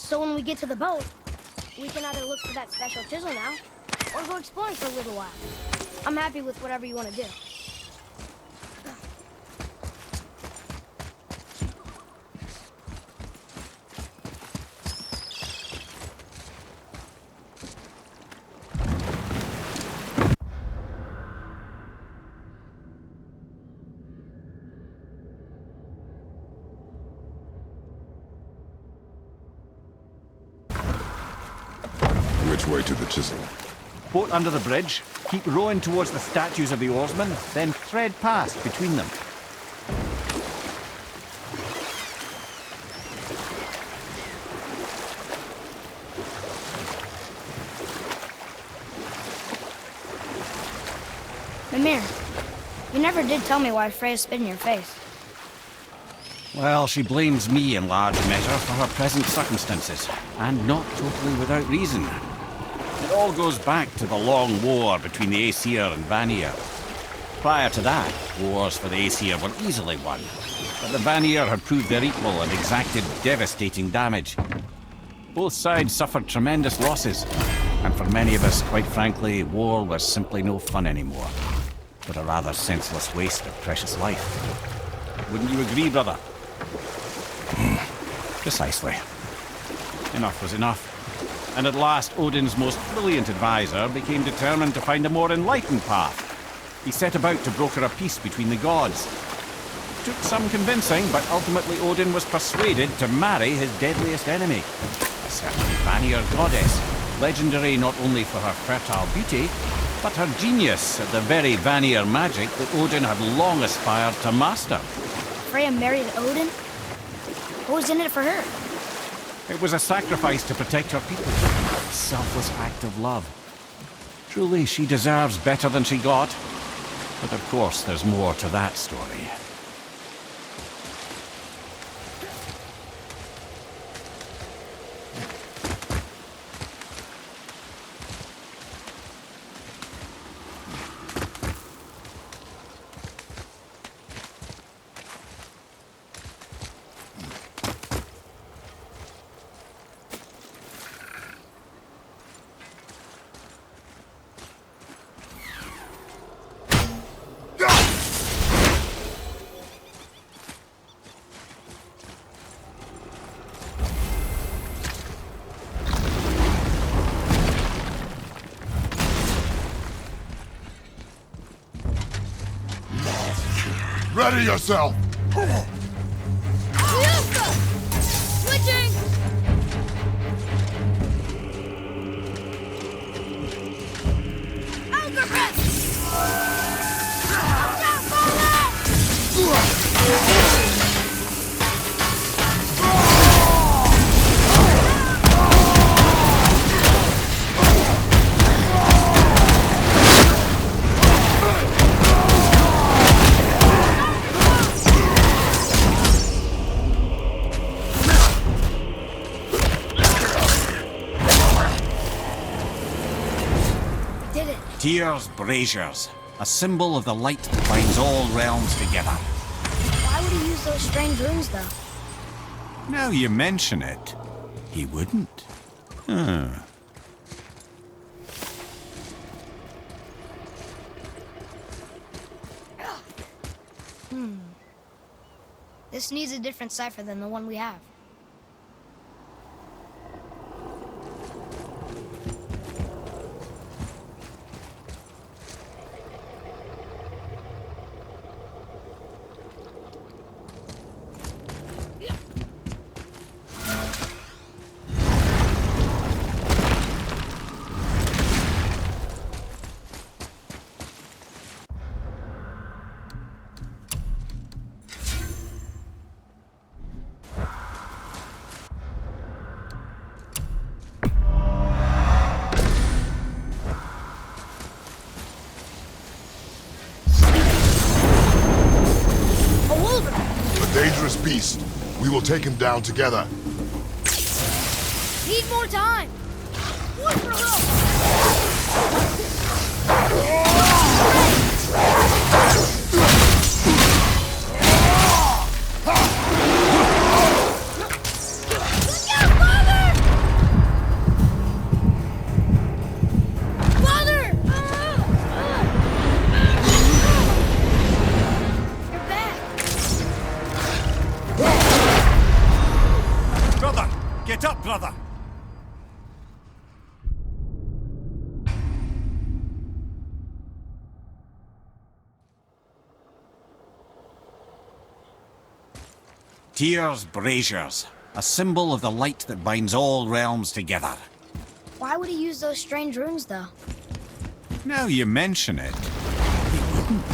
So when we get to the boat, we can either look for that special chisel now, or go exploring for a little while. I'm happy with whatever you want to do. Which way to the chisel? Boat under the bridge, keep rowing towards the statues of the oarsmen, then thread past between them. Mimir, you never did tell me why Freya spit in your face. Well, she blames me in large measure for her present circumstances, and not totally without reason. It all goes back to the long war between the Aesir and Vanir. Prior to that, wars for the Aesir were easily won, but the Vanir had proved their equal and exacted devastating damage. Both sides suffered tremendous losses, and for many of us, quite frankly, war was simply no fun anymore, but a rather senseless waste of precious life. Wouldn't you agree, brother? Precisely. Enough was enough. And at last, Odin's most brilliant advisor became determined to find a more enlightened path. He set about to broker a peace between the gods. It took some convincing, but ultimately Odin was persuaded to marry his deadliest enemy, a certain Vanir goddess, legendary not only for her fertile beauty, but her genius at the very Vanir magic that Odin had long aspired to master. Freya married Odin? What was in it for her? It was a sacrifice to protect her people. A selfless act of love. Truly, she deserves better than she got. But of course, there's more to that story. Ready yourself! Switching! Tyr's braziers, a symbol of the light that binds all realms together. Why would he use those strange runes, though? Now you mention it, he wouldn't. This needs a different cipher than the one we have. Dangerous beast. We will take him down together. Need more time! One for help! Look out, father! Tyr's braziers, a symbol of the light that binds all realms together. Why would he use those strange runes, though? Now you mention it. He wouldn't.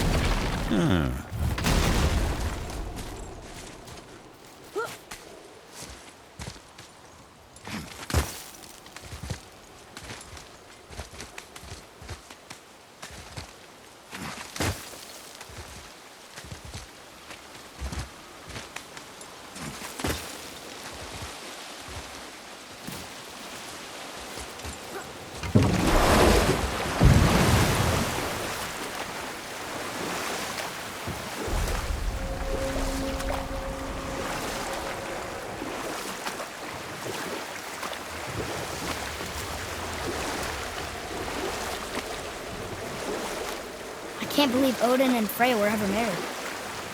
I can't believe Odin and Freya were ever married.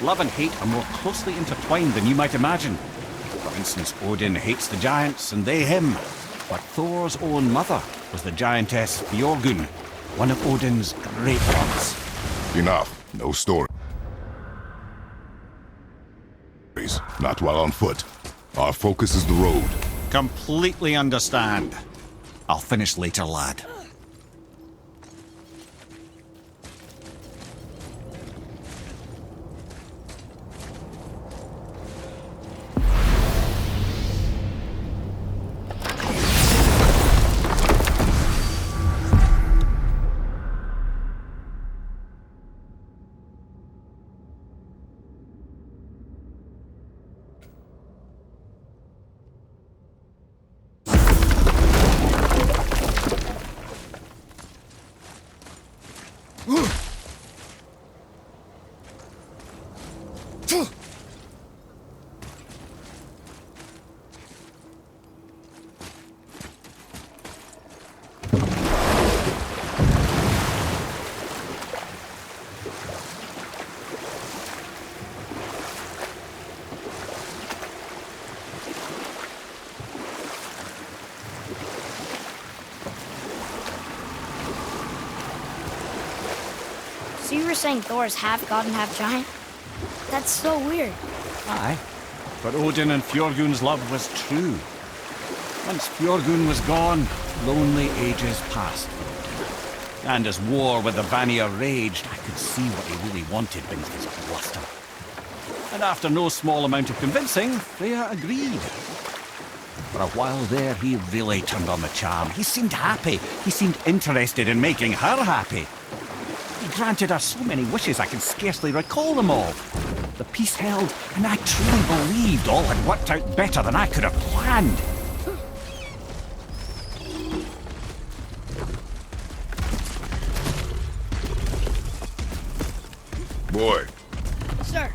Love and hate are more closely intertwined than you might imagine. For instance, Odin hates the giants and they him. But Thor's own mother was the giantess Björgyn, one of Odin's great gods. Enough. No stories. Not while on foot. Our focus is the road. Completely understand. I'll finish later, lad. So you were saying Thor's half god and half giant? That's so weird. Aye, but Odin and Fjörgyn's love was true. Once Fjörgyn was gone, lonely ages passed. And as war with the Vanir raged, I could see what he really wanted beneath his bluster. And after no small amount of convincing, Freya agreed. For a while there, he really turned on the charm. He seemed happy. He seemed interested in making her happy. He granted her so many wishes I can scarcely recall them all. The peace held, and I truly believed all had worked out better than I could have planned. Boy, Sir.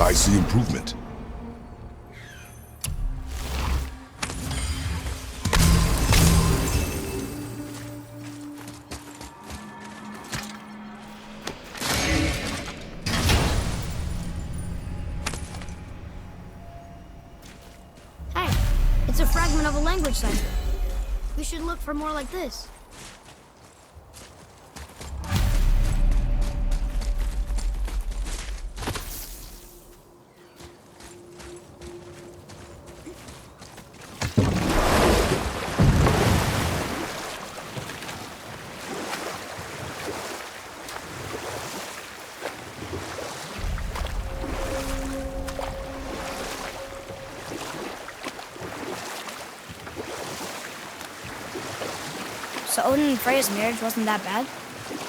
I see improvement. Hey, it's a fragment of a language cipher. We should look for more like this. So Odin and Freya's marriage wasn't that bad?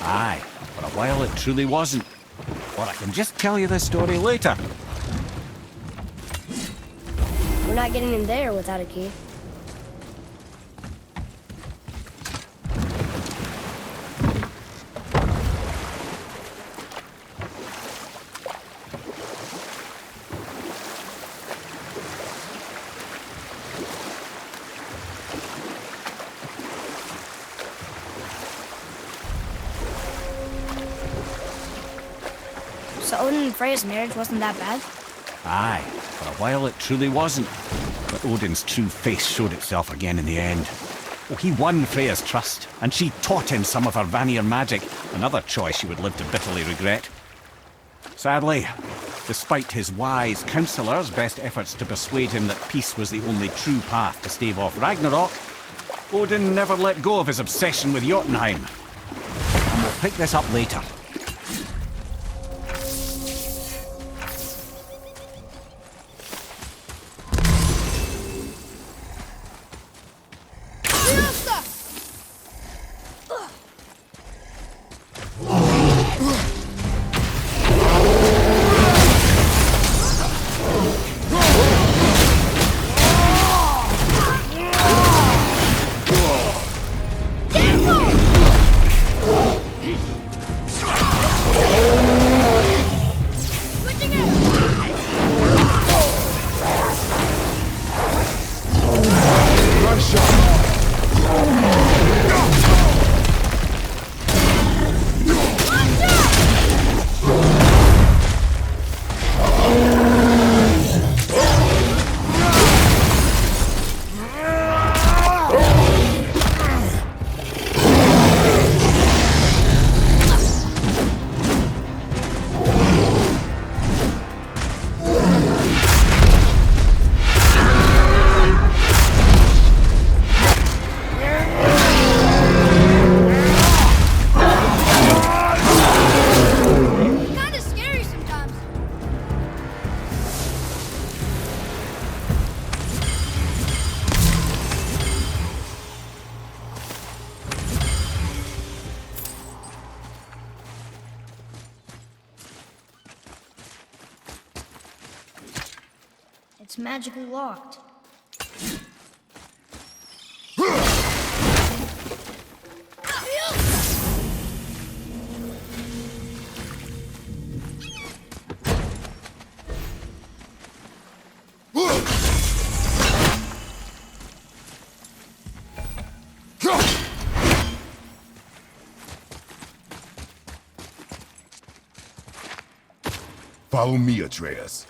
Aye, for a while it truly wasn't. Or I can just tell you this story later. We're not getting in there without a key. So Odin and Freya's marriage wasn't that bad? Aye, for a while it truly wasn't. But Odin's true face showed itself again in the end. Oh, he won Freya's trust, and she taught him some of her Vanir magic, another choice she would live to bitterly regret. Sadly, despite his wise counsellors' best efforts to persuade him that peace was the only true path to stave off Ragnarok, Odin never let go of his obsession with Jotunheim. And we'll pick this up later. It's magically locked. Follow me, Atreus.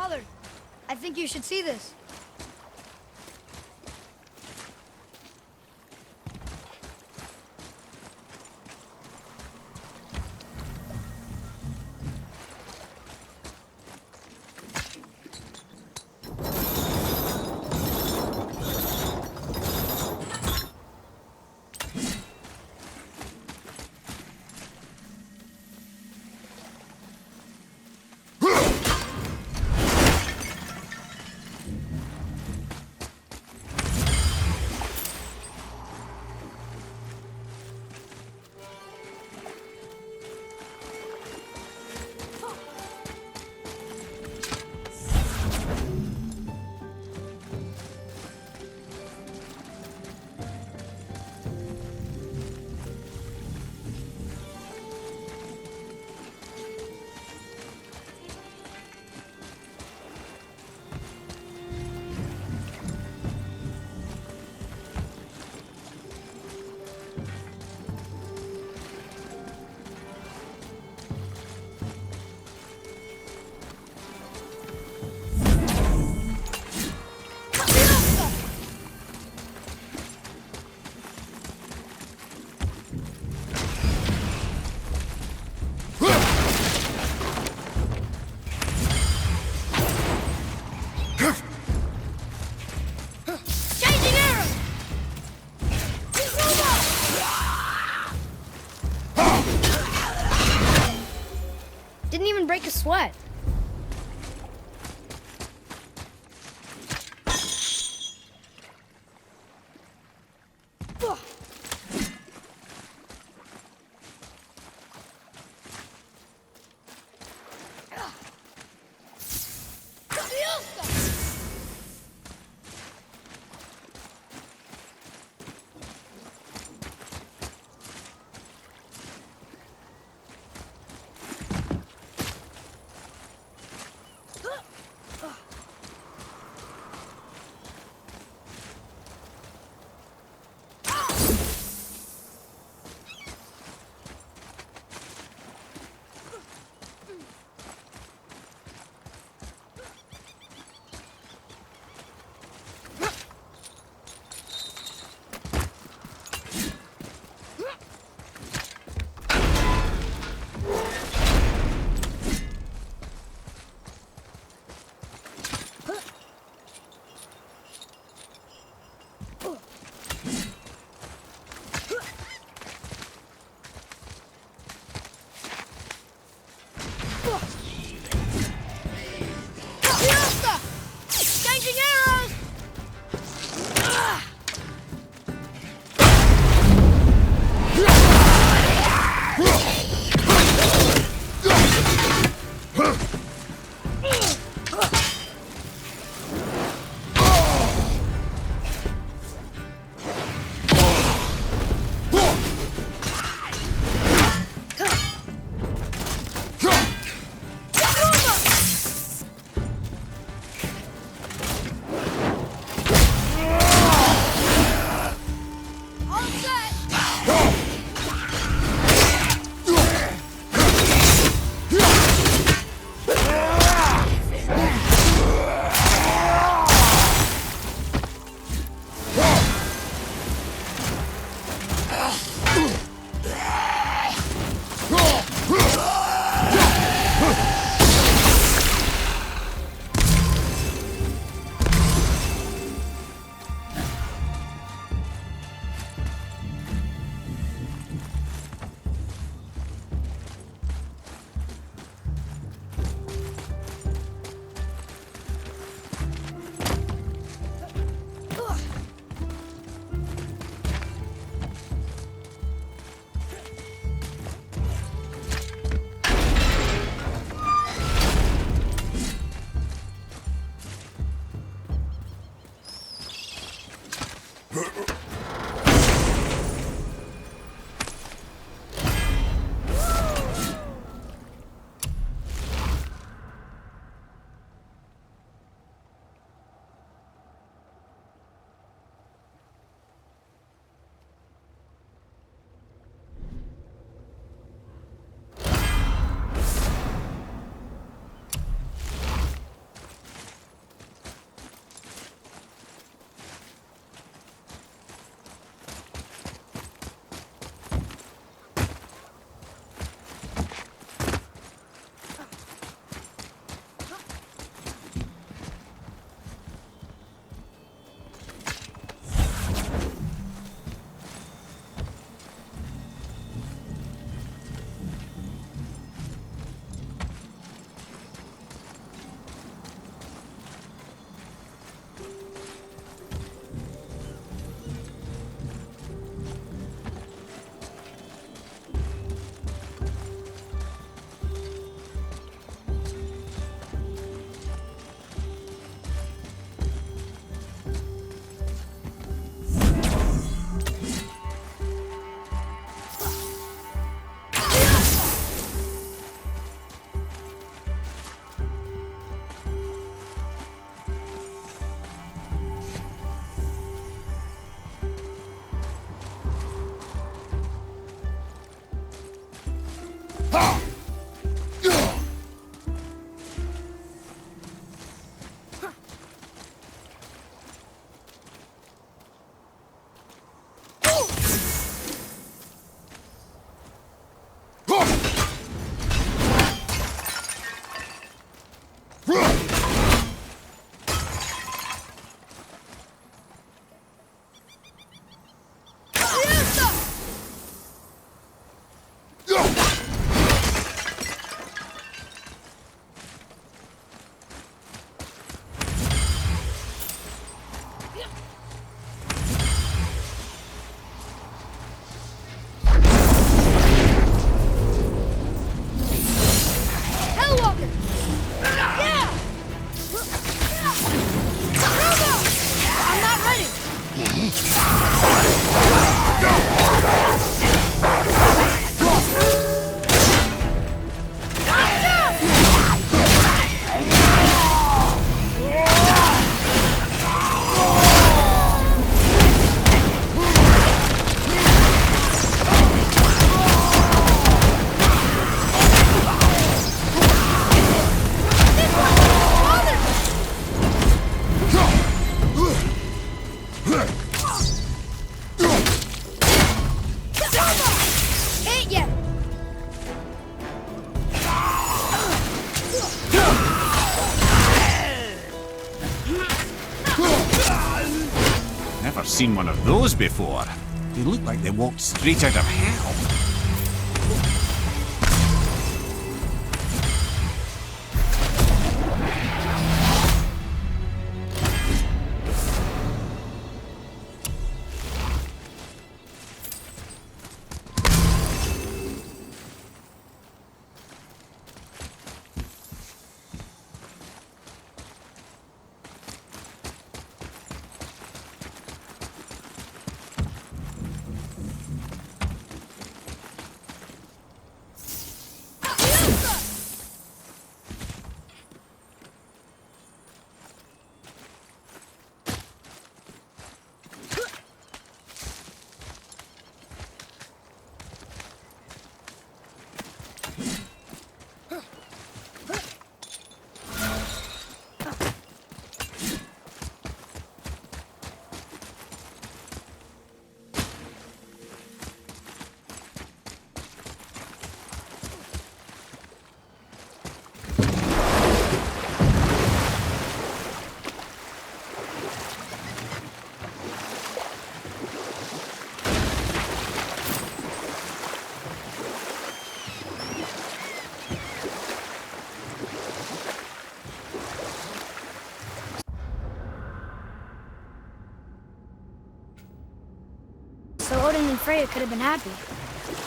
bothered. I think you should see this. I've seen one of those before. They look like they walked straight out of hell. So Odin and Freya could have been happy,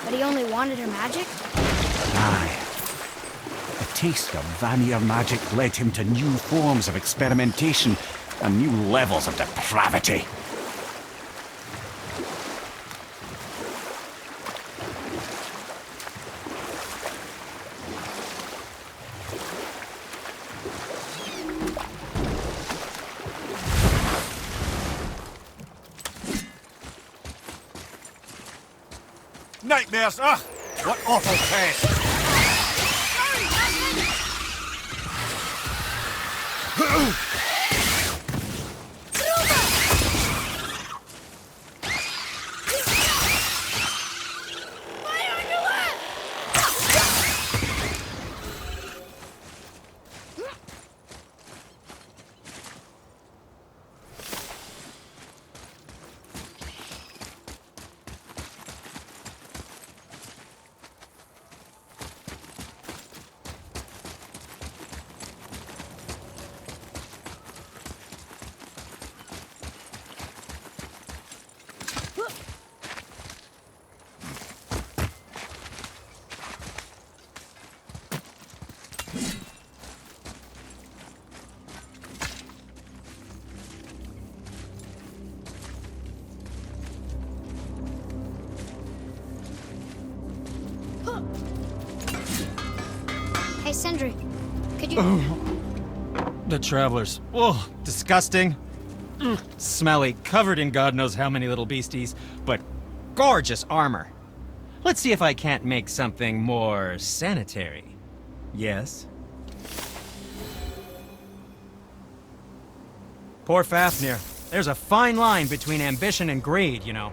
but he only wanted her magic? Aye. A taste of Vanir magic led him to new forms of experimentation and new levels of depravity. Nightmares! Ugh! What awful taste! Hey, Sindri, could you... The travelers. Oh, disgusting. Smelly, covered in God knows how many little beasties, but gorgeous armor. Let's see if I can't make something more sanitary. Yes? Poor Fafnir. There's a fine line between ambition and greed, you know.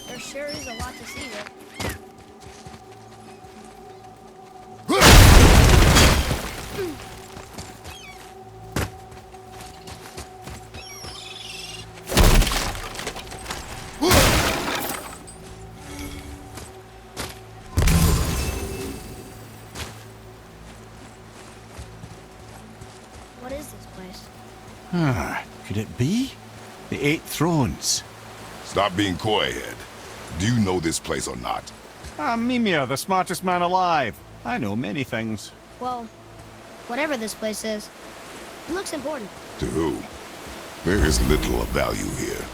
There sure is a lot to see here. What is this place? Could it be? The Eight Thrones. Stop being coy, Head. Do you know this place or not? I'm Mimir, the smartest man alive. I know many things. Well, whatever this place is, it looks important. To who? There is little of value here.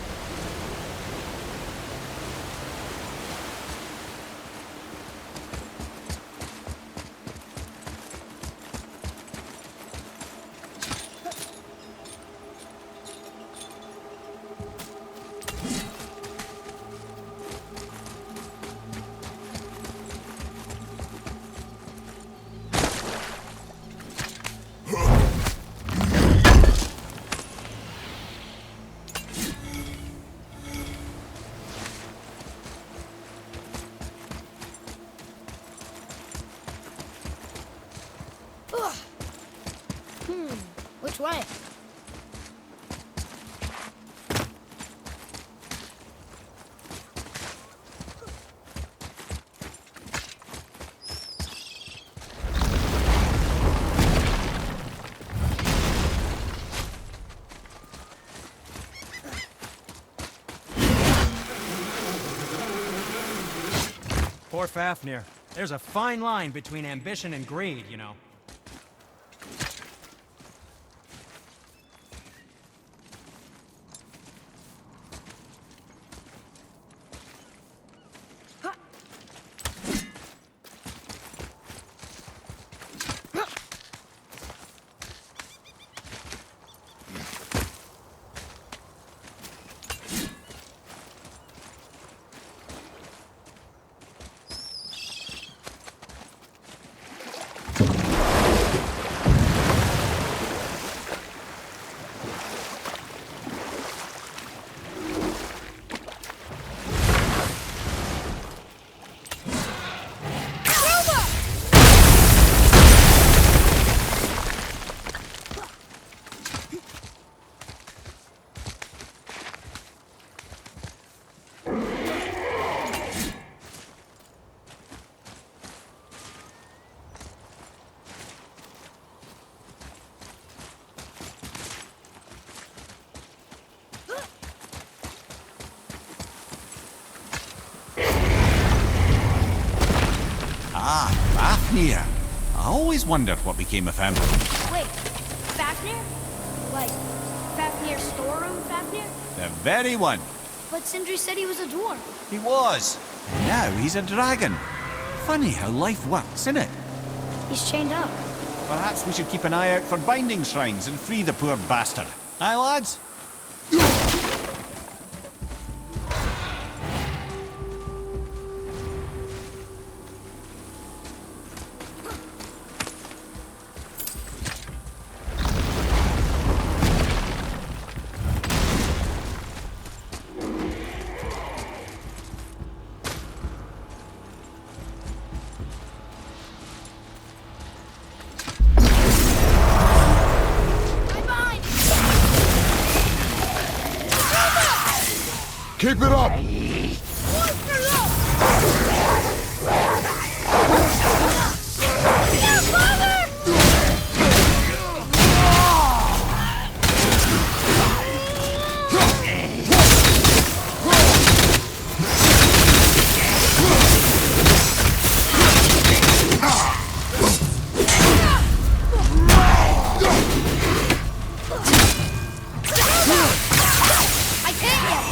Which way? Poor Fafnir. There's a fine line between ambition and greed, you know. Ah, Fafnir. I always wondered what became of him. Wait, Fafnir? Like, Fafnir's storeroom Fafnir? The very one. But Sindri said he was a dwarf. He was. Now he's a dragon. Funny how life works, isn't it? He's chained up. Perhaps we should keep an eye out for binding shrines and free the poor bastard. Aye, lads? Keep it up! I can't yet!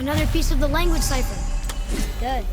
Another piece of the language cipher. Good.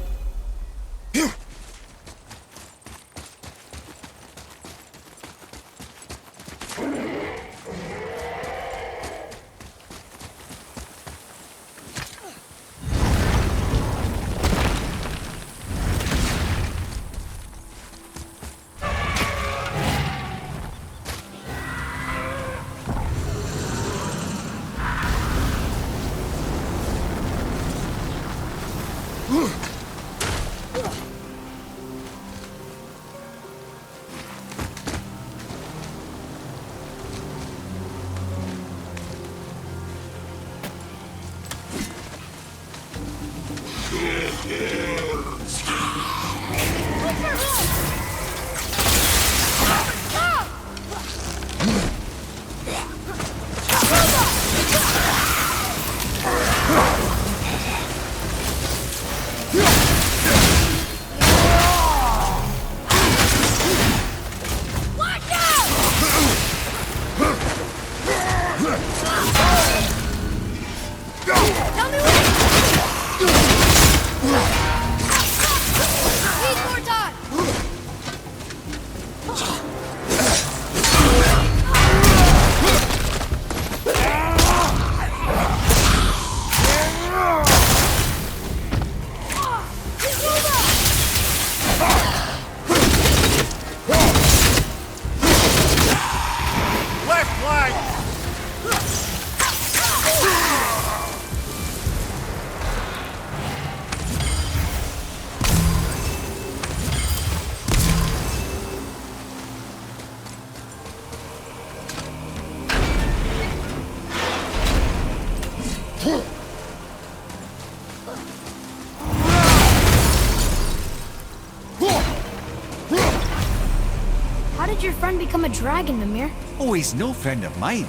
How did your friend become a dragon, Mimir? Oh, he's no friend of mine.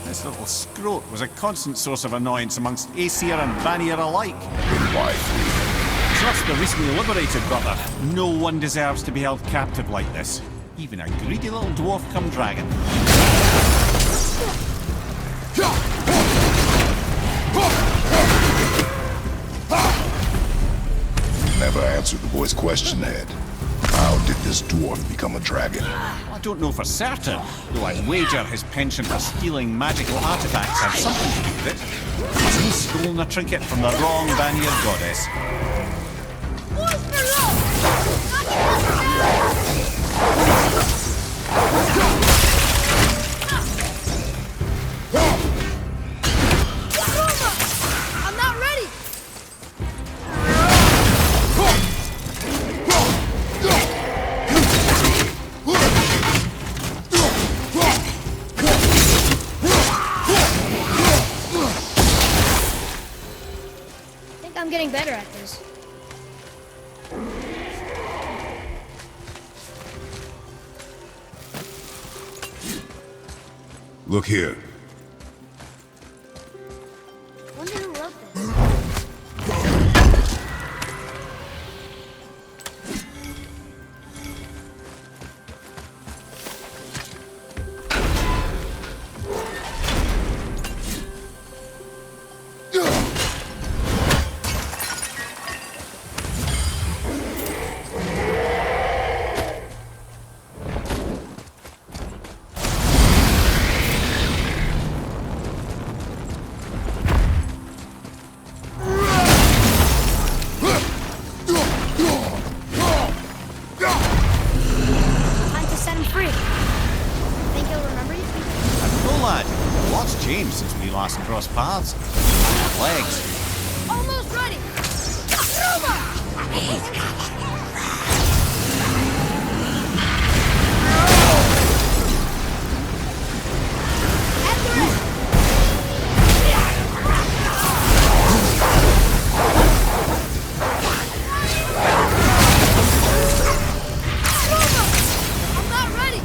This little scrote was a constant source of annoyance amongst Aesir and Vanir alike. Why? Trust the recently liberated brother. No one deserves to be held captive like this. Even a greedy little dwarf come dragon. Never answered the boy's question, Ed. How did this dwarf become a dragon? I don't know for certain, though I'd wager his penchant for stealing magical artifacts had something to do with it. Must have stolen a trinket from the wrong Vanir goddess. I'm not ready! I think I'm getting better at this. Look here. Wonder who wrote this. Time to set him free. Think he'll remember you? No, lad. A lot's changed since we last crossed paths. Legs. Almost ready! I'm not ready!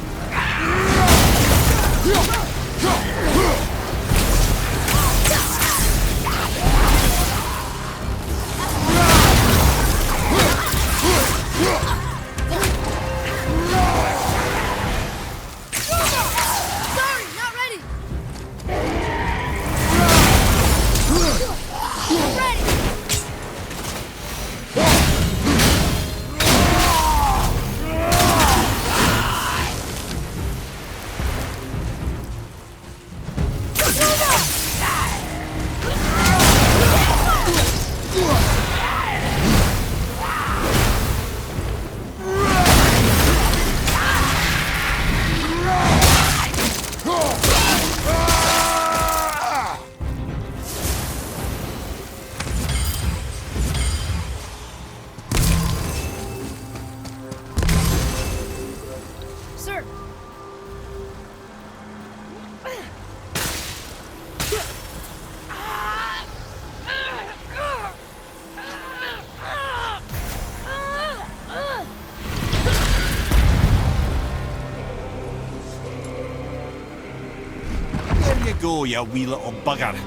go, you wee little bugger. Be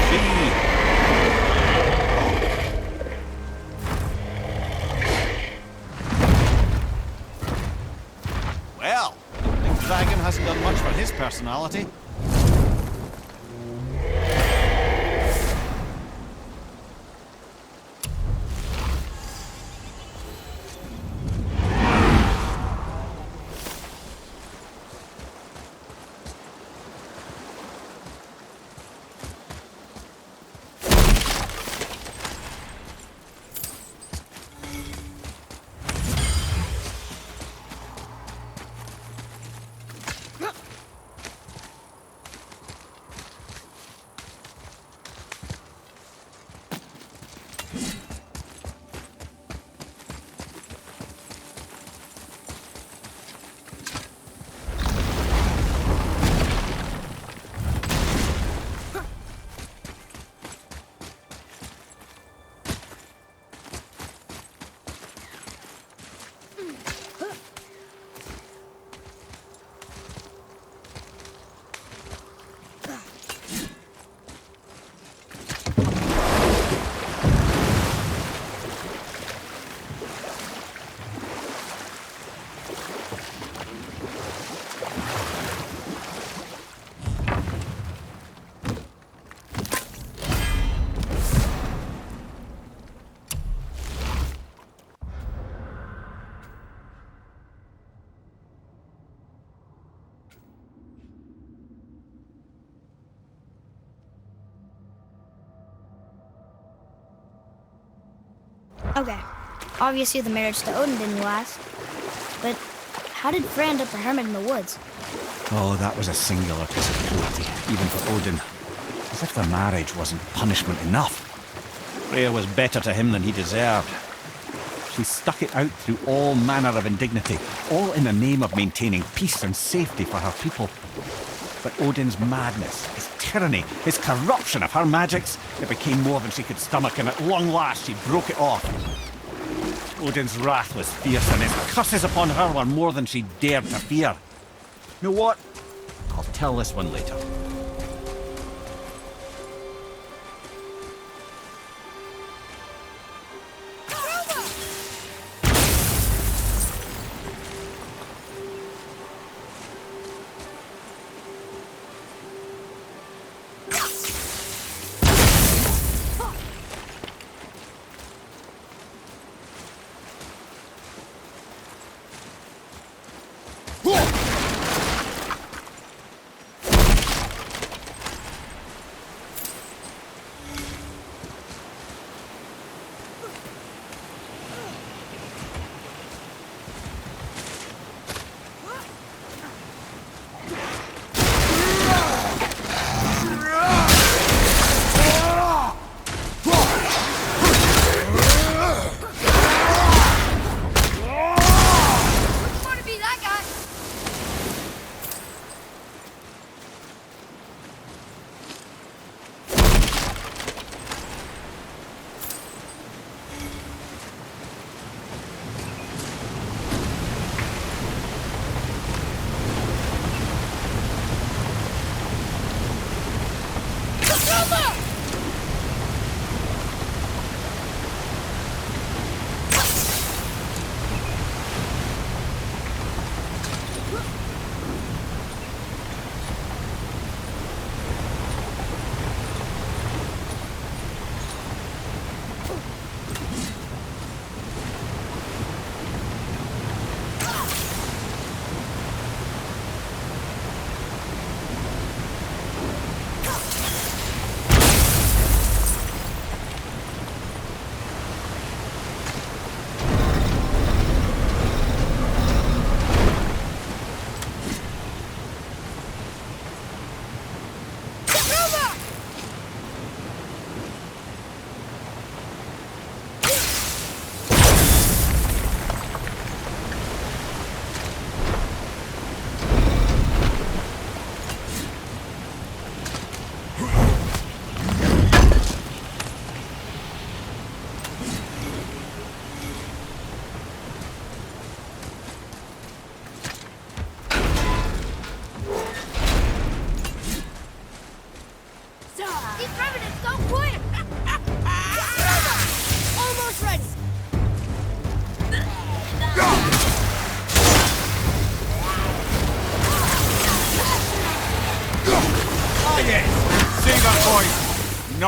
free. Well, the dragon hasn't done much for his personality. Okay. Obviously the marriage to Odin didn't last. But how did Frey end up a hermit in the woods? Oh, that was a singular piece of cruelty, even for Odin. As if the marriage wasn't punishment enough. Freya was better to him than he deserved. She stuck it out through all manner of indignity, all in the name of maintaining peace and safety for her people. But Odin's madness, his tyranny, his corruption of her magics, it became more than she could stomach, and at long last she broke it off. Odin's wrath was fierce, and his curses upon her were more than she dared to fear. You know what? I'll tell this one later.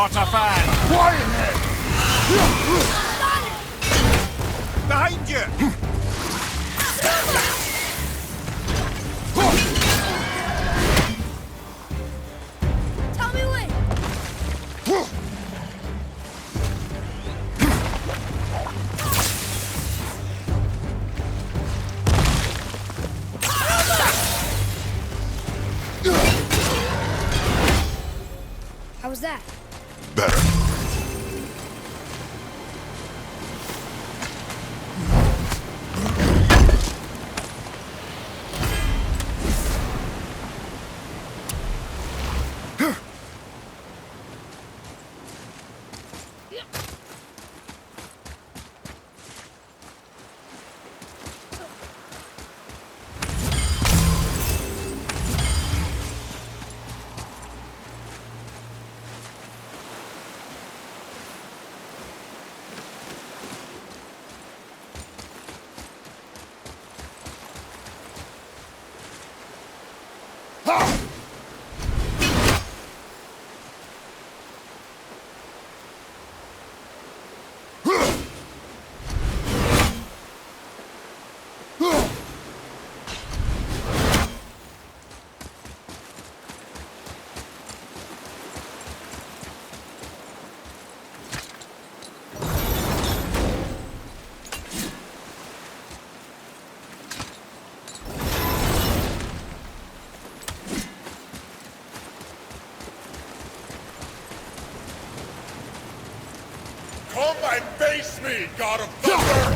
not a fan. Quiet, Ned! Behind you! Tell me when. How was that? Better. Come and face me, God of Thunder!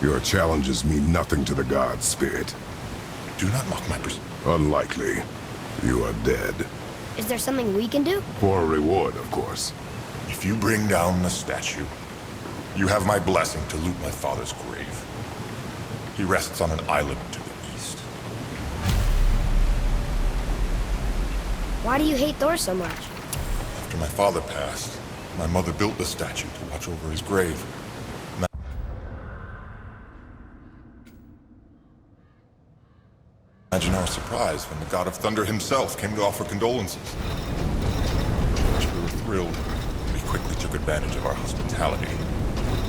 Your challenges mean nothing to the gods, Spirit. Do not mock my Unlikely. You are dead. Is there something we can do? For a reward, of course. If you bring down the statue, you have my blessing to loot my father's grave. He rests on an island to the east. Why do you hate Thor so much? After my father passed, my mother built the statue to watch over his grave. Imagine our surprise when the God of Thunder himself came to offer condolences. We were thrilled. We quickly took advantage of our hospitality.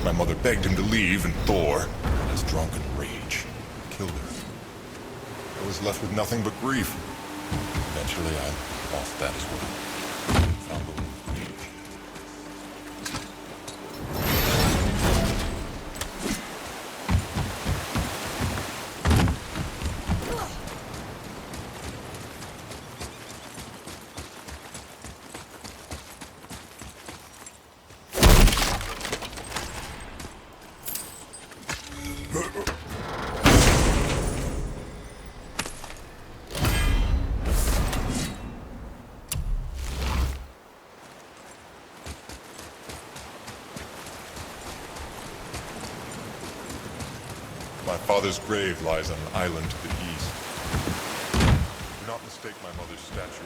My mother begged him to leave, and Thor, in his drunken rage, killed her. I was left with nothing but grief. Eventually, I lost that as well. Found the rage. My father's grave lies on an island to the east. Do not mistake my mother's statue